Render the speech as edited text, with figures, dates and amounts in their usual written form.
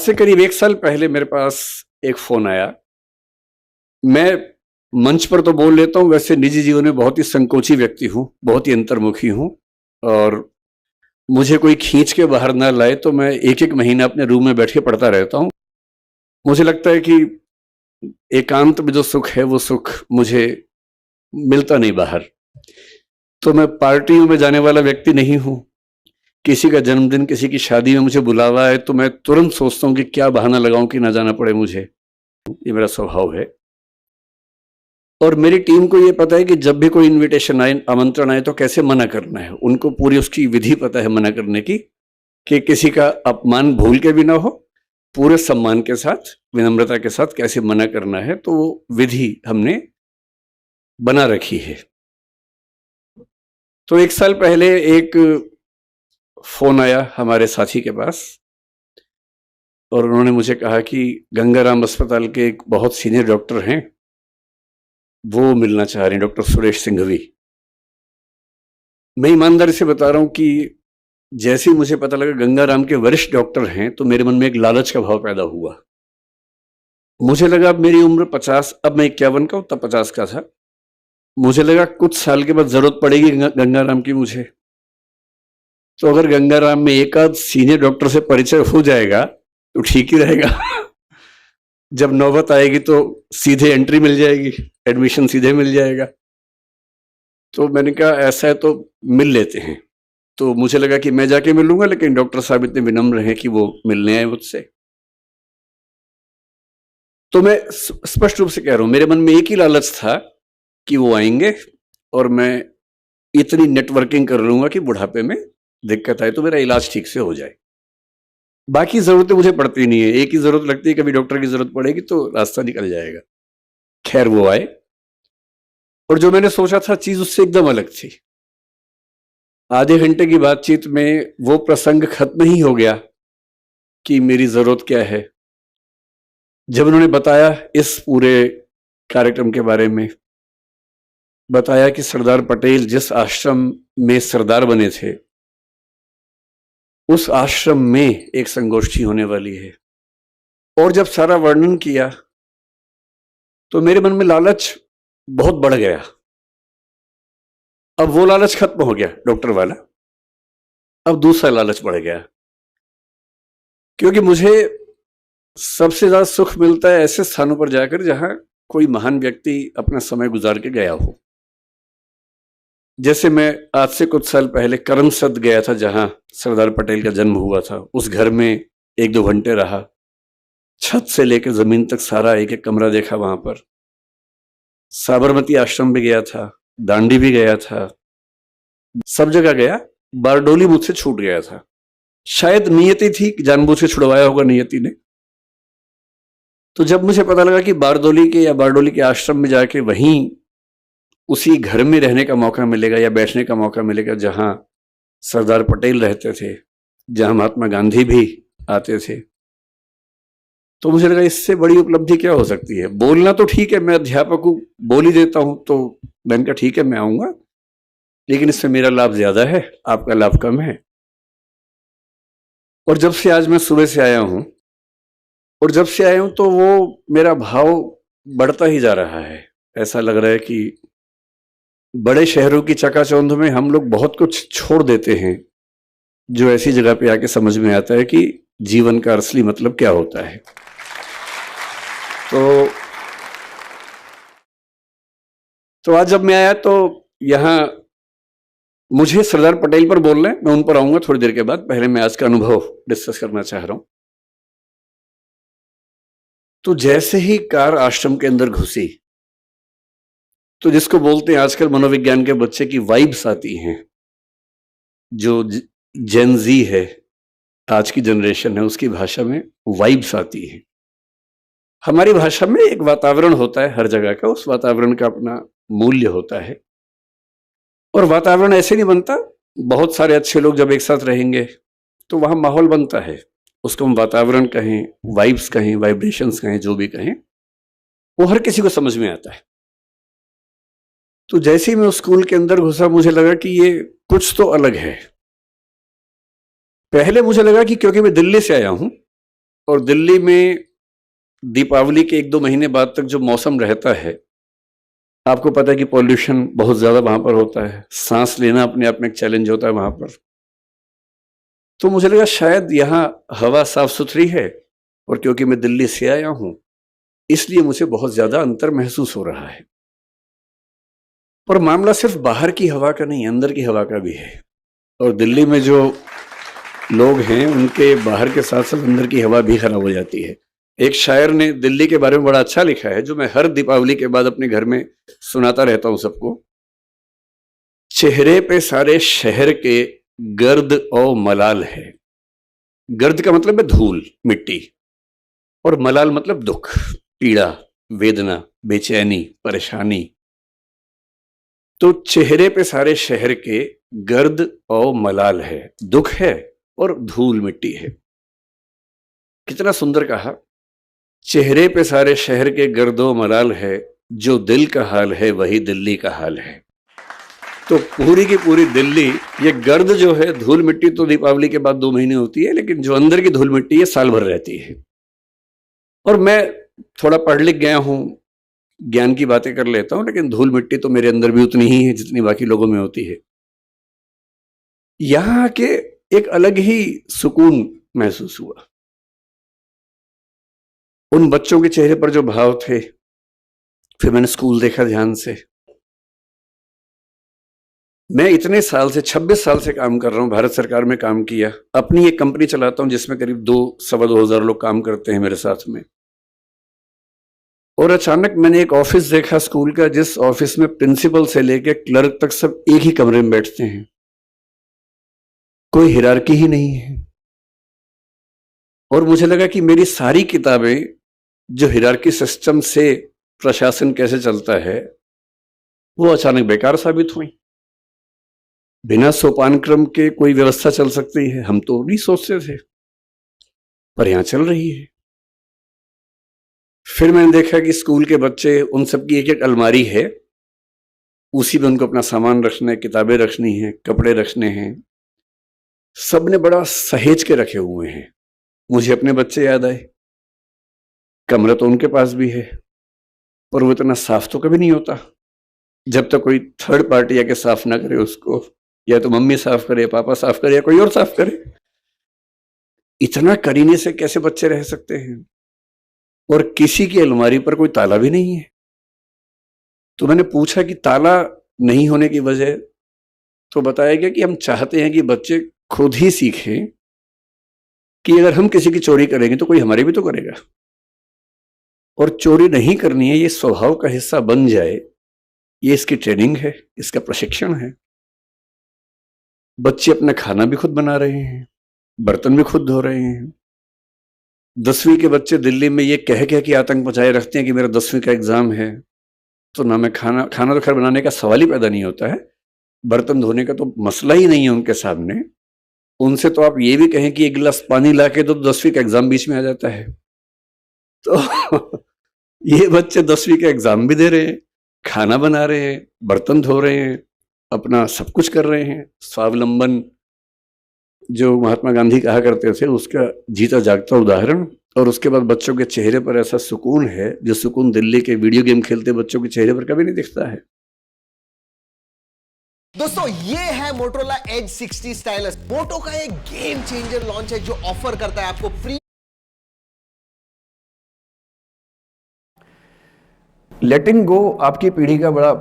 से करीब 1 साल पहले मेरे पास एक फ़ोन आया। मैं मंच पर तो बोल लेता हूँ, वैसे निजी जीवन में बहुत ही संकोची व्यक्ति हूँ, बहुत ही अंतर्मुखी हूँ और मुझे कोई खींच के बाहर ना लाए तो मैं एक-एक महीना अपने रूम में बैठ के पढ़ता रहता हूँ। मुझे लगता है कि एकांत में जो सुख है, वो सुख मुझे मिलता नहीं बाहर। तो मैं पार्टियों में जाने वाला व्यक्ति नहीं हूँ। किसी का जन्मदिन, किसी की शादी में मुझे बुलावा है तो मैं तुरंत सोचता हूँ कि क्या बहाना लगाऊँ कि ना जाना पड़े मुझे। ये मेरा स्वभाव है। और मेरी टीम को ये पता है कि जब भी कोई इनविटेशन आए, आमंत्रण आए तो कैसे मना करना है। उनको पूरी उसकी विधि पता है मना करने की, कि किसी का अपमान भूल के भी ना हो, पूरे सम्मान के साथ, विनम्रता के साथ कैसे मना करना है। तो वो विधि हमने बना रखी है। तो 1 साल पहले एक फोन आया हमारे साथी के पास और उन्होंने मुझे कहा कि गंगाराम अस्पताल के एक बहुत सीनियर डॉक्टर हैं, वो मिलना चाह रहे हैं, डॉक्टर सुरेश सिंघवी। मैं ईमानदारी से बता रहा हूं कि जैसे ही मुझे पता लगा गंगाराम के वरिष्ठ डॉक्टर हैं तो मेरे मन में एक लालच का भाव पैदा हुआ। मुझे लगा अब मेरी उम्र 50, अब मैं 51 का हूं, तब 50 का था। मुझे लगा कुछ साल के बाद जरूरत पड़ेगी गंगाराम की मुझे। तो अगर गंगाराम में एक आध सीनियर डॉक्टर से परिचय हो जाएगा तो ठीक ही रहेगा। जब नौबत आएगी तो सीधे एंट्री मिल जाएगी, एडमिशन सीधे मिल जाएगा। तो मैंने कहा ऐसा है तो मिल लेते हैं। तो मुझे लगा कि मैं जाके मिलूंगा, लेकिन डॉक्टर साहब इतने विनम्र हैं कि वो मिलने आए मुझसे। तो मैं स्पष्ट रूप से कह रहा हूं, मेरे मन में एक ही लालच था कि वो आएंगे और मैं इतनी नेटवर्किंग कर लूंगा कि बुढ़ापे में दिक्कत आए तो मेरा इलाज ठीक से हो जाए। बाकी जरूरतें मुझे पड़ती नहीं है, एक ही जरूरत लगती है, कभी डॉक्टर की जरूरत पड़ेगी तो रास्ता निकल जाएगा। खैर वो आए और जो मैंने सोचा था चीज उससे एकदम अलग थी। आधे घंटे की बातचीत में वो प्रसंग खत्म ही हो गया कि मेरी जरूरत क्या है। जब उन्होंने बताया इस पूरे कार्यक्रम के बारे में, बताया कि सरदार पटेल जिस आश्रम में सरदार बने थे, उस आश्रम में एक संगोष्ठी होने वाली है, और जब सारा वर्णन किया तो मेरे मन में लालच बहुत बढ़ गया। अब वो लालच खत्म हो गया डॉक्टर वाला, अब दूसरा लालच बढ़ गया, क्योंकि मुझे सबसे ज्यादा सुख मिलता है ऐसे स्थानों पर जाकर जहां कोई महान व्यक्ति अपना समय गुजार के गया हो। जैसे मैं आज से कुछ साल पहले करमसद गया था, जहां सरदार पटेल का जन्म हुआ था। उस घर में 1-2 घंटे रहा, छत से लेकर जमीन तक सारा एक एक कमरा देखा वहां पर। साबरमती आश्रम भी गया था, दांडी भी गया था, सब जगह गया। बारडोली मुझसे छूट गया था, शायद नियति थी, जानबूझ के छुड़वाया होगा नियति ने। तो जब मुझे पता लगा कि बारडोली के या बारडोली के आश्रम में जाके वहीं उसी घर में रहने का मौका मिलेगा या बैठने का मौका मिलेगा जहां सरदार पटेल रहते थे, जहां महात्मा गांधी भी आते थे, तो मुझे लगा इससे बड़ी उपलब्धि क्या हो सकती है। बोलना तो ठीक है, मैं अध्यापक हूं, बोल ही देता हूं, तो मैंने कहा ठीक है मैं आऊंगा, लेकिन इससे मेरा लाभ ज्यादा है, आपका लाभ कम है। और जब से आज मैं सुबह से आया हूं, और जब से आया हूं तो वो मेरा भाव बढ़ता ही जा रहा है। ऐसा लग रहा है कि बड़े शहरों की चकाचौंध में हम लोग बहुत कुछ छोड़ देते हैं, जो ऐसी जगह पे आके समझ में आता है कि जीवन का असली मतलब क्या होता है। तो आज जब मैं आया तो यहां मुझे सरदार पटेल पर बोलना है, मैं उन पर आऊंगा थोड़ी देर के बाद। पहले मैं आज का अनुभव डिस्कस करना चाह रहा हूं। तो जैसे ही कार आश्रम के अंदर घुसी, तो जिसको बोलते हैं आजकल मनोविज्ञान के बच्चे की वाइब्स आती हैं, जो जेन जी है, आज की जनरेशन है, उसकी भाषा में वाइब्स आती है। हमारी भाषा में एक वातावरण होता है हर जगह का, उस वातावरण का अपना मूल्य होता है। और वातावरण ऐसे नहीं बनता, बहुत सारे अच्छे लोग जब एक साथ रहेंगे तो वहां माहौल बनता है। उसको हम वातावरण कहें, वाइब्स कहें, वाइब्रेशंस कहें, जो भी कहें, वो हर किसी को समझ में आता है। तो जैसे ही मैं उस स्कूल के अंदर घुसा, मुझे लगा कि ये कुछ तो अलग है। पहले मुझे लगा कि क्योंकि मैं दिल्ली से आया हूं और दिल्ली में दीपावली के 1-2 महीने बाद तक जो मौसम रहता है, आपको पता है कि पॉल्यूशन बहुत ज्यादा वहां पर होता है, सांस लेना अपने आप में एक चैलेंज होता है वहां पर। तो मुझे लगा शायद यहाँ हवा साफ सुथरी है, और क्योंकि मैं दिल्ली से आया हूं इसलिए मुझे बहुत ज्यादा अंतर महसूस हो रहा है। पर मामला सिर्फ बाहर की हवा का नहीं, अंदर की हवा का भी है। और दिल्ली में जो लोग हैं उनके बाहर के साथ साथ अंदर की हवा भी खराब हो जाती है। एक शायर ने दिल्ली के बारे में बड़ा अच्छा लिखा है, जो मैं हर दीपावली के बाद अपने घर में सुनाता रहता हूं सबको। चेहरे पे सारे शहर के गर्द और मलाल है। गर्द का मतलब है धूल, मिट्टी, और मलाल मतलब दुख, पीड़ा, वेदना, बेचैनी, परेशानी। तो चेहरे पे सारे शहर के गर्द और मलाल है, दुख है और धूल मिट्टी है। कितना सुंदर कहा। चेहरे पे सारे शहर के गर्दो मलाल है, जो दिल का हाल है वही दिल्ली का हाल है। तो पूरी की पूरी दिल्ली, ये गर्द जो है, धूल मिट्टी, तो दीपावली के बाद 2 महीने होती है, लेकिन जो अंदर की धूल मिट्टी है साल भर रहती है। और मैं थोड़ा पढ़ लिख गया हूं, ज्ञान की बातें कर लेता हूं, लेकिन धूल मिट्टी तो मेरे अंदर भी उतनी ही है जितनी बाकी लोगों में होती है। यहां के एक अलग ही सुकून महसूस हुआ। उन बच्चों के चेहरे पर जो भाव थे, फिर मैंने स्कूल देखा ध्यान से। मैं इतने साल से, 26 साल से काम कर रहा हूं, भारत सरकार में काम किया, अपनी एक कंपनी चलाता हूं जिसमें करीब 2-2.25 हजार लोग काम करते हैं मेरे साथ में। और अचानक मैंने एक ऑफिस देखा स्कूल का, जिस ऑफिस में प्रिंसिपल से लेकर क्लर्क तक सब एक ही कमरे में बैठते हैं, कोई हिरार्की ही नहीं है। और मुझे लगा कि मेरी सारी किताबें जो हिरार्की सिस्टम से प्रशासन कैसे चलता है, वो अचानक बेकार साबित हुई। बिना सोपान क्रम के कोई व्यवस्था चल सकती है, हम तो नहीं सोचते थे, पर यहां चल रही है। फिर मैंने देखा कि स्कूल के बच्चे, उन सबकी एक एक अलमारी है, उसी में उनको अपना सामान रखना है, किताबें रखनी है, कपड़े रखने हैं, सबने बड़ा सहेज के रखे हुए हैं। मुझे अपने बच्चे याद आए। कमरा तो उनके पास भी है, पर वो इतना साफ तो कभी नहीं होता जब तक कोई थर्ड पार्टी आके साफ ना करे उसको। या तो मम्मी साफ करे, पापा साफ करे, या कोई और साफ करे। इतना करीने से कैसे बच्चे रह सकते हैं? और किसी की अलमारी पर कोई ताला भी नहीं है। तो मैंने पूछा कि ताला नहीं होने की वजह, तो बताया गया कि हम चाहते हैं कि बच्चे खुद ही सीखें कि अगर हम किसी की चोरी करेंगे तो कोई हमारी भी तो करेगा, और चोरी नहीं करनी है, ये स्वभाव का हिस्सा बन जाए। ये इसकी ट्रेनिंग है, इसका प्रशिक्षण है। बच्चे अपना खाना भी खुद बना रहे हैं, बर्तन भी खुद धो रहे हैं। 10वीं के बच्चे दिल्ली में ये कह के आतंक मचाए रखते हैं कि मेरा 10वीं का एग्जाम है, तो ना मैं खाना तो खैर बनाने का सवाल ही पैदा नहीं होता है, बर्तन धोने का तो मसला ही नहीं है उनके सामने। उनसे तो आप ये भी कहें कि 1 गिलास पानी लाके दो, तो 10वीं का एग्जाम बीच में आ जाता है। तो ये बच्चे 10वीं का एग्जाम भी दे रहे हैं, खाना बना रहे हैं, बर्तन धो रहे हैं, अपना सब कुछ कर रहे हैं। स्वावलंबन जो महात्मा गांधी कहा करते थे, उसका जीता जागता उदाहरण। और उसके बाद बच्चों के चेहरे पर ऐसा सुकून है, जो सुकून दिल्ली के वीडियो गेम खेलते बच्चों के चेहरे पर कभी नहीं दिखता है। दोस्तों, ये है मोटोरोला एज 60 स्टाइलस। मोटो का एक गेम चेंजर लॉन्च है जो ऑफर करता है आपको फ्री। लेटिंग गो आपकी पीढ़ी का बड़ा